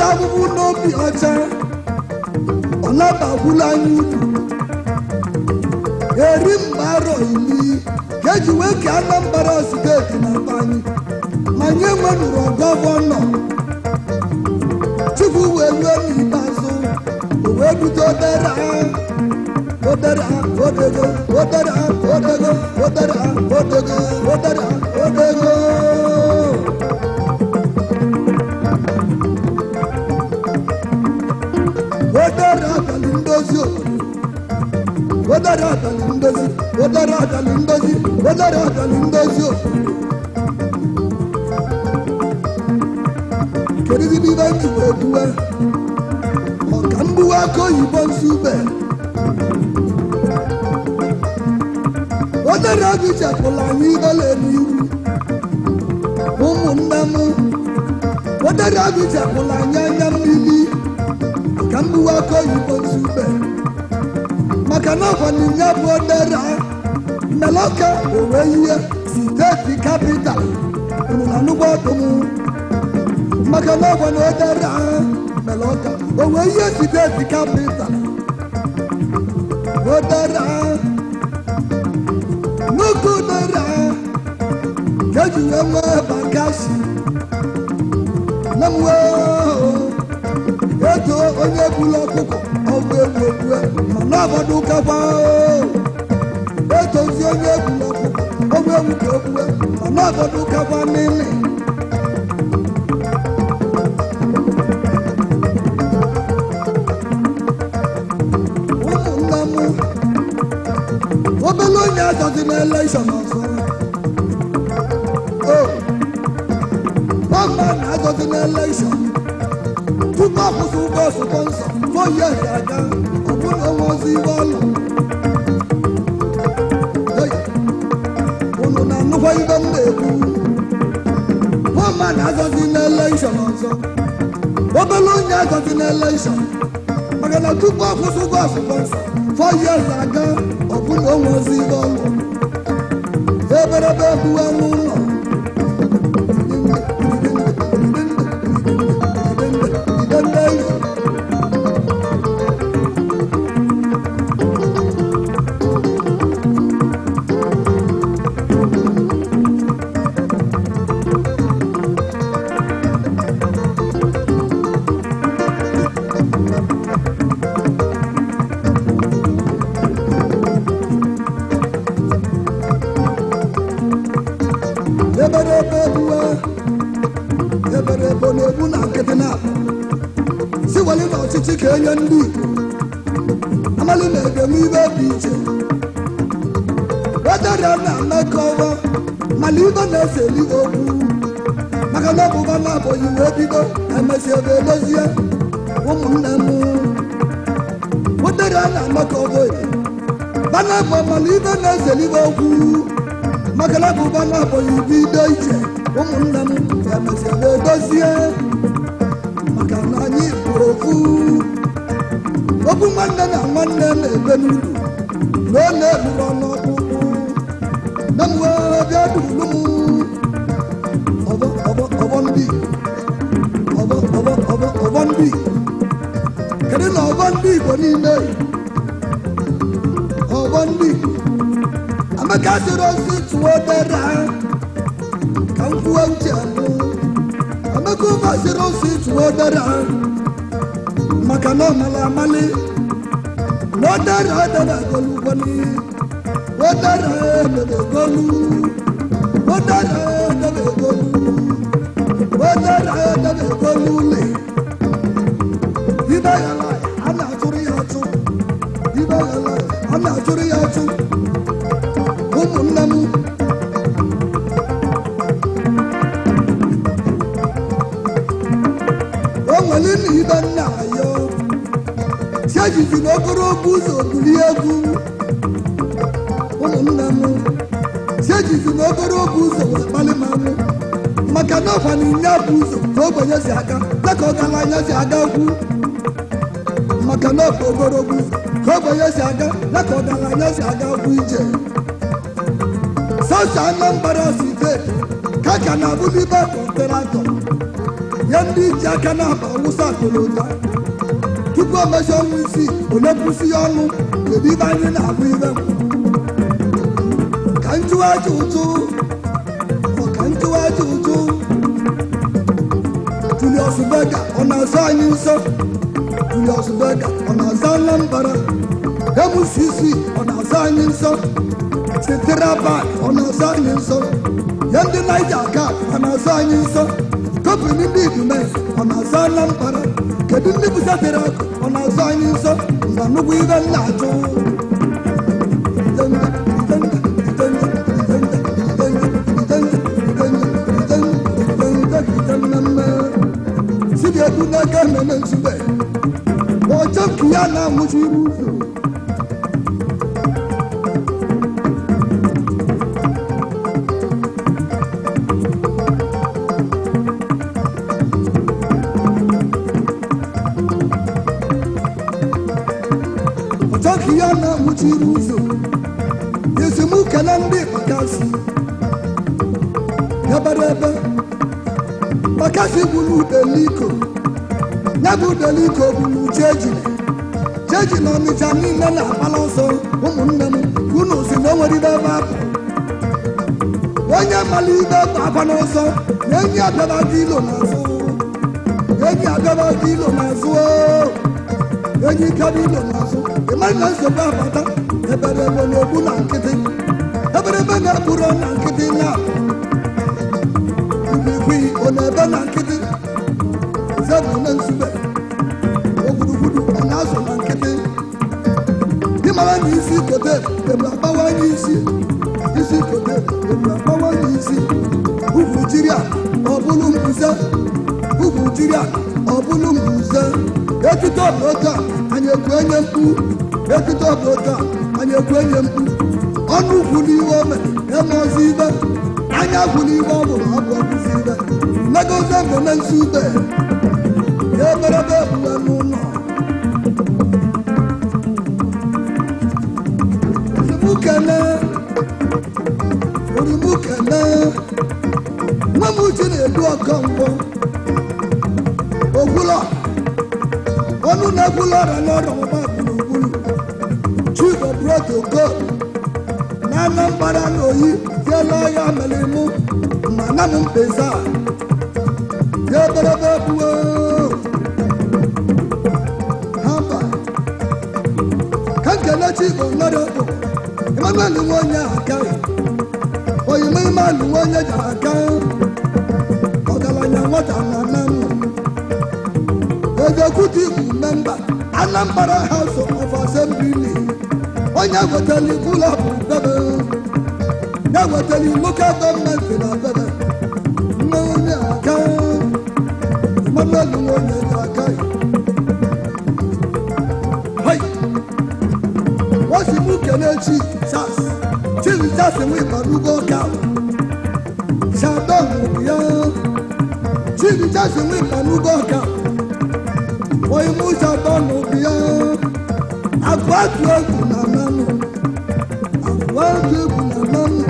abụbụ n'obi ọcha ọ nabagwula anyị uru eri mgbe arọ iri ka eji wee ka Anambra steeti na-akpa anyị ma nye nwenụrụ gọvanọ Chukwu wee lụọ n'ikpeazụ o wee bute odere ọka mgbuwa aka oyibo Nsugbe odere gị chepụla anyị idole n'iru ụmụnne m odere gị chepụla anyị anya mmiri ka mgbuwa aka oyibo Nsugbe maka na ọkwanye bụ odere mmeloka owe ihe steeti kapital unu na nnukwu ọdụm maka na ọkwanye odere mmeloka owe ihe steeti kapital odere n'oge odere ka eji wee nwee bakasi na mwe eto onye bụla ọkụkọ ọgwụ egwu ogbue ma na-agbado ụkakwa etozi onye bụla ọkụkọ ọgwụ egwu ka ogbue ma na-agbado ụkakwa n'ime ụmụnne m obele onye azọzi n'elekshọn ọzọ ọma na-azọzi n'elekshọn tupu akwụsị ụgwọ sponsọ 4 years aga ọ bụrụ onwe ozi ibe ọlụ unu na-anụkwa ibe m na-ekwu ọma na-azọzi n'elekshọn ọzọ obele onye azọzi n'elekshọn maka na tupu akwụsị ụgwọ sponsọ 4 years aga ọ bụrụ onwe ozi ibe ọlụ eberebe ebuwe n'ụlọ eberebe na-egbu na nkịtị na-akpọ si wali na ọchịchị ka enye ndị Igbo amali na-egeme ibe dị iche wedere na-emekọwa mana ibe na-eseli okwu maka na ọbụba na-abụghị wee bido emesi ebe edozie ụmụnne m wedere na-emekọwa bana bụ mana ibe na-eseli okwu maka na ọbụba na-abụghị bido iche ụmụnne m emesi ebe edozie maka na anyị bụ ofu okwu nwanne na nwanne na-ebe n'uru na ọ na-eburu ọnụọkpụkpụ na mwe bịa duru m ọbọ ndị kedu na ọbọ ndị Igbo niile ọbọ ndị Amaka sịrị ozi tụọ dere ka m kwuo uche Amaka ụba sịrị ozi tụọ dere maka na ọmala amali na odere edebe egolu gwani odere edebe egolu odere edebe egolu odere edebe egolu ule ibe ya lai a na-atụrụ ya atụ ibe ya lai a na-atụrụ ya atụ ụmụnne m o nwere na ibe nna ya si ejizi n'okorogo ụzọ bulie egwu ụmụnne m si ejizi n'okorogo ụzọ wee kpali m amụ maka na ọkwa na inye bụ ụzọ ka ogbenye si aga dịka ọgaranya si aga ukwu maka na ọkwa ogologo ụzọ ka ogbenye si aga dịka ọgaranya si aga ukwu ije sọsọ Anambra steeti ka ka na-abụzi ibe kọntraktọ ya ndị ji aka na-aba awụsa akụlụta tupu o mechi ọnwa isii onye kwụsị ya ọnụ kedu ibe anyị na-abụ ibe ka ntụwa aja ụtụ ka ntụwa aja ụtụ Julius Berger ọ na-azọ anyị nsọ Julius Berger ọ na-azọ Anambra MCC ọ na-azọ anyị nsọ Sitrabak ọ na-azọ anyị nsọ ya ndị Niger Cap ọ na-azọ anyị nsọ Kopini ndị Idume ọ na-azọ Anambra kedu ndị bụ Sitrabak ọ na-azọ anyị nsọ na nnukwu ibe nna achụ Ozoemene Nsugbe ọjọ́ kìíyà náà mú sí irú ìṣòro. Ọjọ́ kìíyà náà mú sí irú ìṣòro. Yèsì mú kẹ́lẹ́ ndí bàkásì. Yabarebe bàkásì bulu deliko. Nyabu deliko bulu cheji. Cheji na Ọnịcha niile na-akpala ọsọ ụmụnne m unu si na o nwere ibe ebe apụ. Onye mara ibe akwa n'ọsọ na enyi abịaba gị ilo n'azụ. Enyi abịaba gị ilo n'azụ. Enyi kabi ilo n'azụ. Ịmara na nsogbu abata eberebe n'ogbu na nkịtị. Eberebe na-eburo na nkịtị na ibikwi ọ na-ebe na nkịtị. Ozoemene Nsugbe ogwurugwuru ọ na-azụ na nkịtị. Ịmara na isi kote ebu agbawanye isi kote ebu agbawanye isi. Ugwu jiri a ọ bụrụ mbuze. Ugwu jiri a ọ bụrụ mbuze. Etito bụ oge a anyị ekwu enye mkpu. Etito bụ oge a anyị ekwu enye mkpu. Ọnụ gwuru iwe o mere eme ọzọ ibe. Anya gwuru iwe ọ bụrụ ọ bụ ọkụzi ibe. Mmega Ozoemene Nsugbe ya eberebe ebube n'ụlọ. Orimukene nwa m uche na-edu ọkọngwọ ogwulọ ọnụ na-egwulọ ọrịa n'ọrịa ọgba gburugburu chief of protocol na Anambra na oyi tiela ya mere mụ ma na m mpeza ya eberebe ebuo hamba ka nkele chief of nọrọbụ Emmanuel nwa onye aka oyime imalu onye ji aka ọgaranya nwata na nanụ executive member Anambra House of Assembly onye wetali ụlọ bụ bebe ya wetali local gọọmenti na bebe nne onye aka Emmanuel nwa onye ji aka wasimu kene chief Sas nwe ịbarugo ọka Shadon ya Chief Sas nwe ịbarugo ọka Oyimu Shadon ya Agwatu egwu na nanụ Agwatu egwu na nanụ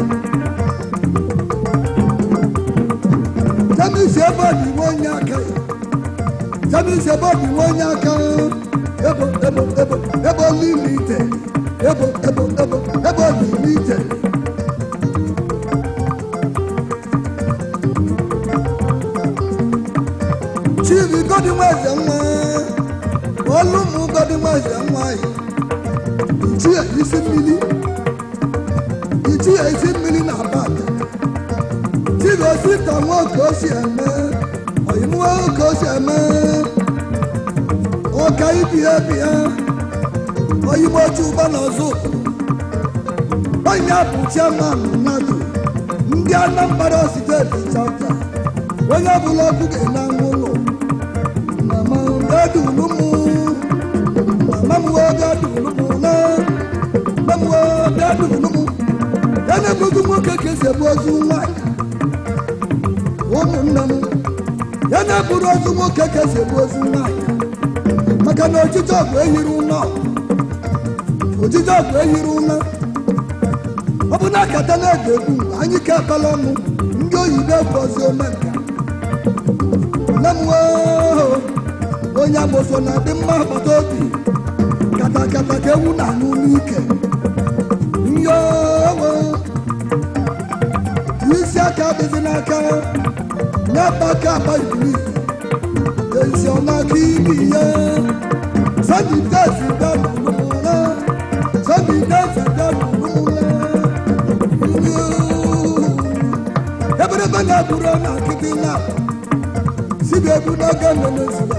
Jamisi ebe ọ dị onye aka Jamisi ebe ọ dị onye aka Ebo limite Ebo limite Chief Godinweze nwa Olumu Godinweze nwa Ichie isi mmiri na Abada Chief Osita nwa ka o si eme Oyimu ka o si eme Ọka ibia Oyibo Chuba na ọzọ onye bụ chairman mmadụ ndị Anambra steeti chapter onye ọbụla ọkụ ga-ena ụlọ mama ya na-ebugu nwoke ka esi ebu ozu nwanyị ụmụnne m ya na-eburu ozu nwoke ka esi ebu ozu nwanyị maka na ojije ọgụ ehiri ụlọ ọ bụ na akata na-ege egwu anyị ka ekpela ọnụ ndị oyibo egwu Ozoemena Lamwo onye amoso na dị mma agbata obi katakata ka ewu na-aṅụ n'ike nyo isi aka adịghị n'aka n'ebe aka akpa ibili ezi ọma ka ibi ya sabidezi bịanụrụmụla sabidezi bịanụrụmụla eberebe na-abụrụ na akịdị na sibe ebu n'oge nne n'ezigbo